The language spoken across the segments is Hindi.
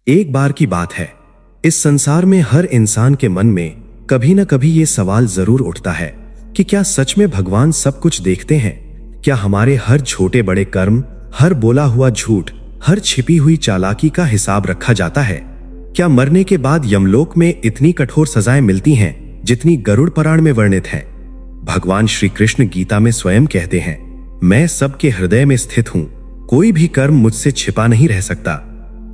एक बार की बात है, इस संसार में हर इंसान के मन में कभी न कभी ये सवाल जरूर उठता है कि क्या सच में भगवान सब कुछ देखते हैं? क्या हमारे हर छोटे बड़े कर्म, हर बोला हुआ झूठ, हर छिपी हुई चालाकी का हिसाब रखा जाता है? क्या मरने के बाद यमलोक में इतनी कठोर सजाएं मिलती हैं जितनी गरुड़ पुराण में वर्णित है? भगवान श्री कृष्ण गीता में स्वयं कहते हैं, मैं सबके हृदय में स्थित हूं, कोई भी कर्म मुझसे छिपा नहीं रह सकता।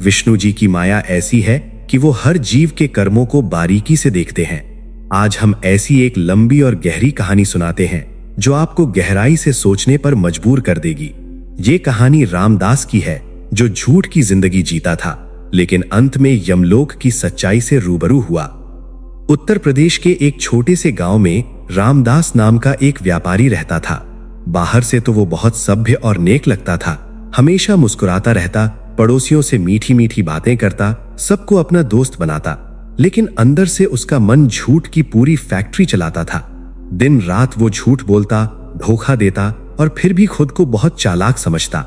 विष्णु जी की माया ऐसी है कि वो हर जीव के कर्मों को बारीकी से देखते हैं। आज हम ऐसी एक लंबी और गहरी कहानी सुनाते हैं जो आपको गहराई से सोचने पर मजबूर कर देगी। ये कहानी रामदास की है जो झूठ की जिंदगी जीता था लेकिन अंत में यमलोक की सच्चाई से रूबरू हुआ। उत्तर प्रदेश के एक छोटे से गांव में रामदास नाम का एक व्यापारी रहता था। बाहर से तो वो बहुत सभ्य और नेक लगता था, हमेशा मुस्कुराता रहता, पड़ोसियों से मीठी मीठी बातें करता, सबको अपना दोस्त बनाता, लेकिन अंदर से उसका मन झूठ की पूरी फैक्ट्री चलाता था। दिन रात वो झूठ बोलता, धोखा देता और फिर भी खुद को बहुत चालाक समझता।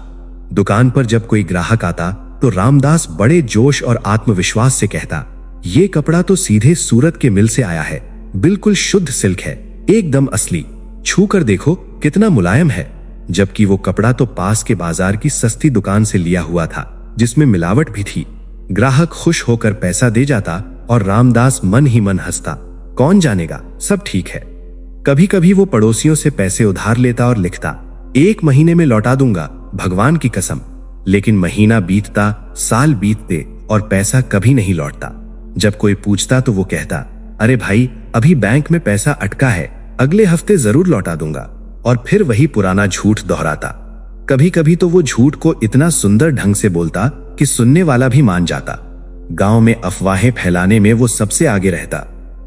दुकान पर जब कोई ग्राहक आता तो रामदास बड़े जोश और आत्मविश्वास से कहता, ये कपड़ा तो सीधे सूरत के मिल से आया है, बिल्कुल शुद्ध सिल्क है, एकदम असली, छू कर देखो कितना मुलायम है। जबकि वो कपड़ा तो पास के बाजार की सस्ती दुकान से लिया हुआ था जिसमें मिलावट भी थी। ग्राहक खुश होकर पैसा दे जाता और रामदास मन ही मन हंसता, कौन जानेगा सब ठीक है। कभी कभी वो पड़ोसियों से पैसे उधार लेता और लिखता, 1 महीने में लौटा दूंगा, भगवान की कसम। लेकिन महीना बीतता, साल बीतते और पैसा कभी नहीं लौटता। जब कोई पूछता तो वो कहता, अरे भाई अभी बैंक में पैसा अटका है, अगले हफ्ते जरूर लौटा दूंगा। और फिर वही पुराना झूठ दोहराता। कभी कभी तो वो झूठ को इतना सुंदर ढंग से बोलता कि सुनने वाला भी मान जाता। गांव में अफवाहें फैलाने में वो सबसे आगे रहता।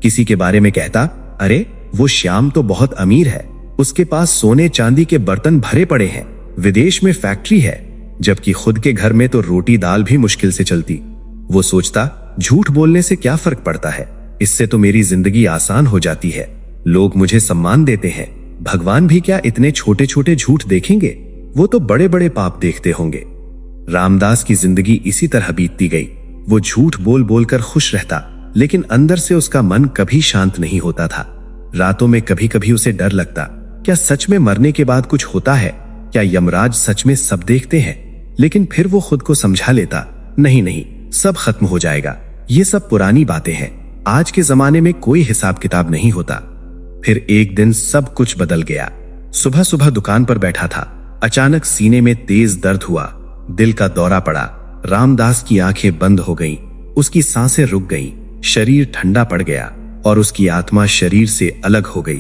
किसी के बारे में कहता, अरे वो श्याम तो बहुत अमीर है, उसके पास सोने चांदी के बर्तन भरे पड़े हैं, विदेश में फैक्ट्री है, जबकि खुद के घर में तो रोटी दाल भी मुश्किल से चलती। वो सोचता, झूठ बोलने से क्या फर्क पड़ता है, इससे तो मेरी जिंदगी आसान हो जाती है, लोग मुझे सम्मान देते हैं, भगवान भी क्या इतने छोटे छोटे झूठ देखेंगे, वो तो बड़े बड़े पाप देखते होंगे। रामदास की जिंदगी इसी तरह बीतती गई। वो झूठ बोल बोल कर खुश रहता, लेकिन अंदर से उसका मन कभी शांत नहीं होता था। रातों में कभी कभी उसे डर लगता, क्या सच में मरने के बाद कुछ होता है, क्या यमराज सच में सब देखते हैं? लेकिन फिर वो खुद को समझा लेता, नहीं नहीं, सब खत्म हो जाएगा, ये सब पुरानी बातें हैं, आज के जमाने में कोई हिसाब किताब नहीं होता। फिर एक दिन सब कुछ बदल गया। सुबह सुबह दुकान पर बैठा था, अचानक सीने में तेज दर्द हुआ, दिल का दौरा पड़ा। रामदास की आंखें बंद हो गईं, उसकी सांसें रुक गईं, शरीर ठंडा पड़ गया और उसकी आत्मा शरीर से अलग हो गई।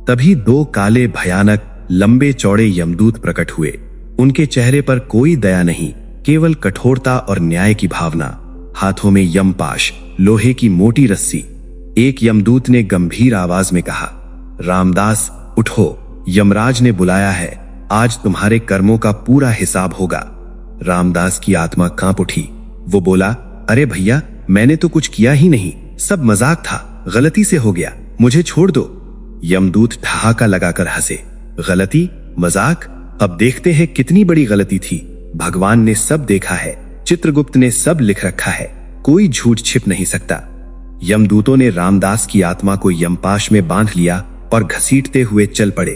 तभी 2 काले भयानक लंबे चौड़े यमदूत प्रकट हुए। उनके चेहरे पर कोई दया नहीं, केवल कठोरता और न्याय की भावना। हाथों में यमपाश, लोहे की मोटी रस्सी। एक यमदूत ने गंभीर आवाज में कहा, रामदास उठो, यमराज ने बुलाया है, आज तुम्हारे कर्मों का पूरा हिसाब होगा। रामदास की आत्मा कांप उठी। वो बोला, अरे भैया मैंने तो कुछ किया ही नहीं, सब मजाक था, गलती से हो गया, मुझे छोड़ दो। यमदूत ठहाका लगाकर हंसे, गलती, मजाक, अब देखते हैं कितनी बड़ी गलती थी। भगवान ने सब देखा है, चित्रगुप्त ने सब लिख रखा है, कोई झूठ छिप नहीं सकता। यमदूतों ने रामदास की आत्मा को यमपाश में बांध लिया और घसीटते हुए चल पड़े।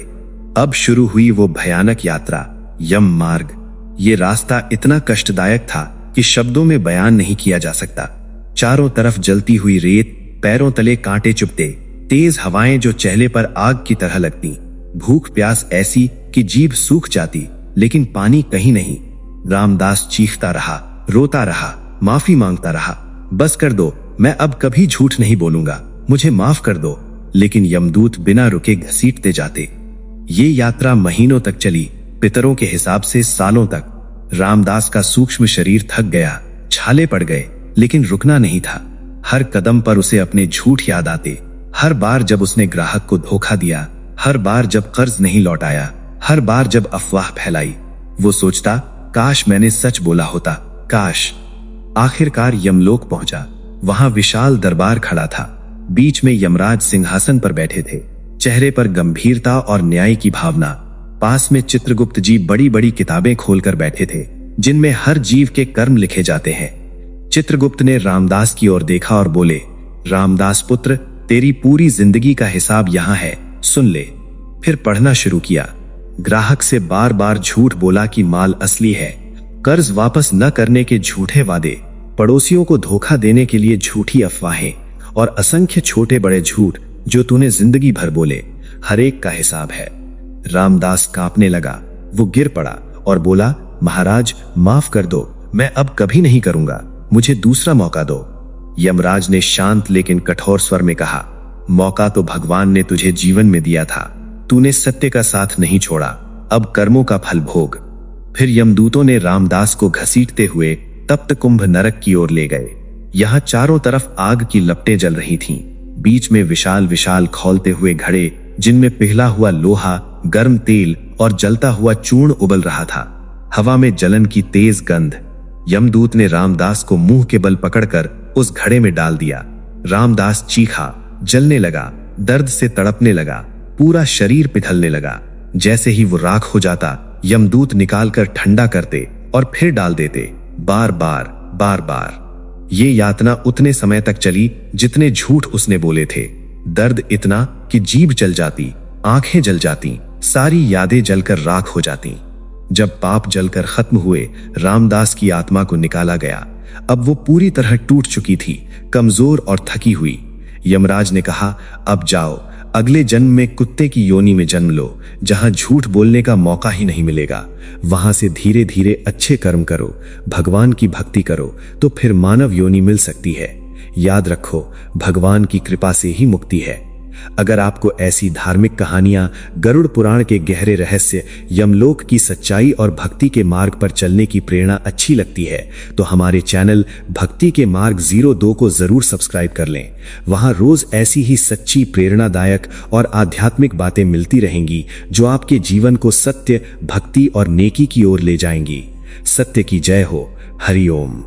अब शुरू हुई वो भयानक यात्रा, यम मार्ग। ये रास्ता इतना कष्टदायक था कि शब्दों में बयान नहीं किया जा सकता। चारों तरफ जलती हुई रेत, पैरों तले कांटे चुभते, तेज हवाएं जो चेहरे पर आग की तरह लगती, भूख प्यास ऐसी कि जीभ सूख जाती, लेकिन पानी कहीं नहीं। रामदास चीखता रहा, रोता रहा, माफी मांगता रहा, बस कर दो, मैं अब कभी झूठ नहीं बोलूंगा, मुझे माफ कर दो। लेकिन यमदूत बिना रुके घसीटते जाते। ये यात्रा महीनों तक चली, पितरों के हिसाब से सालों तक। रामदास का सूक्ष्म शरीर थक गया, छाले पड़ गए, लेकिन रुकना नहीं था। हर कदम पर उसे अपने झूठ याद आते। हर बार जब उसने ग्राहक को धोखा दिया, हर बार जब कर्ज नहीं लौटाया, हर बार जब अफवाह फैलाई, वो सोचता, काश मैंने सच बोला होता, काश। आखिरकार यमलोक पहुंचा। वहां विशाल दरबार खड़ा था। बीच में यमराज सिंहासन पर बैठे थे, चेहरे पर गंभीरता और न्याय की भावना। पास में चित्रगुप्त जी बड़ी बड़ी किताबें खोलकर बैठे थे, जिनमें हर जीव के कर्म लिखे जाते हैं। चित्रगुप्त ने रामदास की ओर देखा और बोले, रामदास पुत्र, तेरी पूरी जिंदगी का हिसाब यहां है, सुन ले। फिर पढ़ना शुरू किया। ग्राहक से बार बार झूठ बोला कि माल असली है, कर्ज वापस न करने के झूठे वादे, पड़ोसियों को धोखा देने के लिए झूठी अफवाहें और असंख्य छोटे बड़े झूठ जो तूने जिंदगी भर बोले, हर एक का हिसाब है। रामदास कांपने लगा। वो गिर पड़ा और बोला, महाराज माफ कर दो, मैं अब कभी नहीं करूंगा, मुझे दूसरा मौका दो। यमराज ने शांत लेकिन कठोर स्वर में कहा, मौका तो भगवान ने तुझे जीवन में दिया था, तूने सत्य का साथ नहीं छोड़ा, अब कर्मों का फल भोग। फिर यमदूतों ने रामदास को घसीटते हुए तप्त कुंभ नरक की ओर ले गए। यहाँ चारों तरफ आग की लपटें जल रही थीं, बीच में विशाल विशाल खौलते हुए घड़े जिनमें पिघला हुआ लोहा, गर्म तेल और जलता हुआ चूर्ण उबल रहा था। हवा में जलन की तेज गंध। यमदूत ने रामदास को मुंह के बल पकड़कर उस घड़े में डाल दिया। रामदास चीखा, जलने लगा, दर्द से तड़पने लगा, पूरा शरीर पिघलने लगा। जैसे ही वो राख हो जाता, यमदूत निकालकर ठंडा करते और फिर डाल देते, बार बार बार बार। ये यातना उतने समय तक चली जितने झूठ उसने बोले थे। दर्द इतना कि जीभ जल जाती, आंखें जल जाती, सारी यादें जलकर राख हो जाती। जब पाप जलकर खत्म हुए, रामदास की आत्मा को निकाला गया। अब वो पूरी तरह टूट चुकी थी, कमजोर और थकी हुई। यमराज ने कहा, अब जाओ, अगले जन्म में कुत्ते की योनि में जन्म लो, जहां झूठ बोलने का मौका ही नहीं मिलेगा। वहां से धीरे धीरे अच्छे कर्म करो, भगवान की भक्ति करो, तो फिर मानव योनि मिल सकती है। याद रखो, भगवान की कृपा से ही मुक्ति है। अगर आपको ऐसी धार्मिक कहानियां, गरुड़ पुराण के गहरे रहस्य, यमलोक की सच्चाई और भक्ति के मार्ग पर चलने की प्रेरणा अच्छी लगती है, तो हमारे चैनल भक्ति के मार्ग 02 को जरूर सब्सक्राइब कर लें। वहां रोज ऐसी ही सच्ची, प्रेरणादायक और आध्यात्मिक बातें मिलती रहेंगी जो आपके जीवन को सत्य, भक्ति और नेकी की ओर ले जाएंगी। सत्य की जय हो। हरि ओम।